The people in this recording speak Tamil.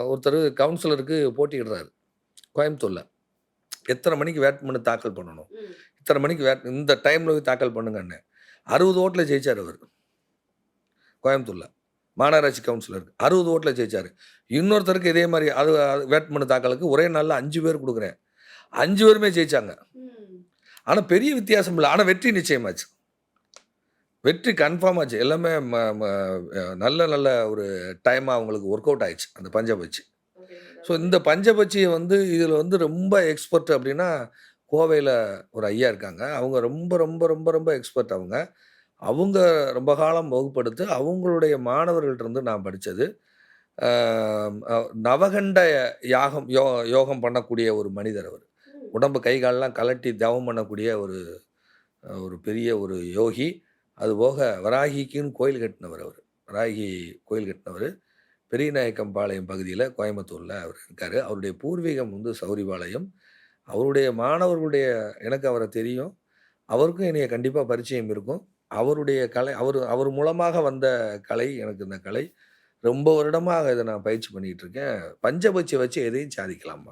ஒருத்தர் கவுன்சிலருக்கு போட்டியிடுறாரு கோயம்புத்தூர்ல. எத்தனை மணிக்கு வேட்புமனு தாக்கல் பண்ணணும்? ம். இத்தனை மணிக்கு இந்த டைம்ல போய் தாக்கல் பண்ணுங்கன்னு. 60 ஓட்ல ஜெயிச்சாரு அவரு. கோயம்புத்தூர்ல. மாநகராட்சி கவுன்சிலருக்கு. 60 ஓட்ல ஜெயிச்சாரு. இன்னொருத்தருக்கு இதே மாரி அது வேட்புமனு தாக்கலுக்கு ஒரே நாள்ல 5 பேர் குடுக்குறேன். 5 பேருமே ஜெயிச்சாங்க. ம். ஆனா பெரிய வித்தியாசம் இல்ல. ஆனா வெற்றி நிச்சயமாச்சு. வெற்றி கன்ஃபார்ம் ஆச்சு. எல்லாமே ம ம நல்ல நல்ல ஒரு டைமா அவங்களுக்கு ஒர்க் அவுட் ஆயிடுச்சு. அந்த பஞ்சபட்சி. புரியுது, ஸோ இந்த புரியுது. பஞ்சபட்சிய இதில ரொம்ப எக்ஸ்பெர்ட் அப்டின்னா, கோவையில ஒரு ஐயா இருக்காங்க. அவங்க ரொம்ப ரொம்ப ரொம்ப ரொம்ப எக்ஸ்பெர்ட் அவங்க. அவங்க ரொம்ப காலம் வகுப்படுத்து அவங்களுடைய மாணவர்கள்ட்டருந்து நான் படிச்சது. ஆ அ நவகண்ட யாகம் யோகம் பண்ணக்கூடிய ஒரு மனிதர் அவரு. ம். உடம்பு கை கால்லாம் கழட்டி தவம் பண்ணக்கூடிய ஒரு ஒரு பெரிய ஒரு யோகி. அதுபோக வராகிக்குன்னு கோயில் கட்டினவர் அவரு. வராகி கோயில் கட்டினவரு. பெரியநாயக்கம்பாளையம் பகுதியில கோயம்புத்தூர்ல அவர் இருக்காரு. அவருடைய பூர்வீகம் சௌரிபாளையம். அவருடைய மாணவர்களுடைய எனக்கு அவர தெரியும். அவருக்கும் என்னைய கண்டிப்பா பரிச்சயம் இருக்கும். அவருடைய கலை அவர் மூலமாக வந்த கலை எனக்கு இந்த கலை. ரொம்ப வருடமா இத நான் பயிற்சி பண்ணிட்டு இருக்கேன். பஞ்சபட்சிய வச்சு எதையும் சாதிக்கலாம்மா.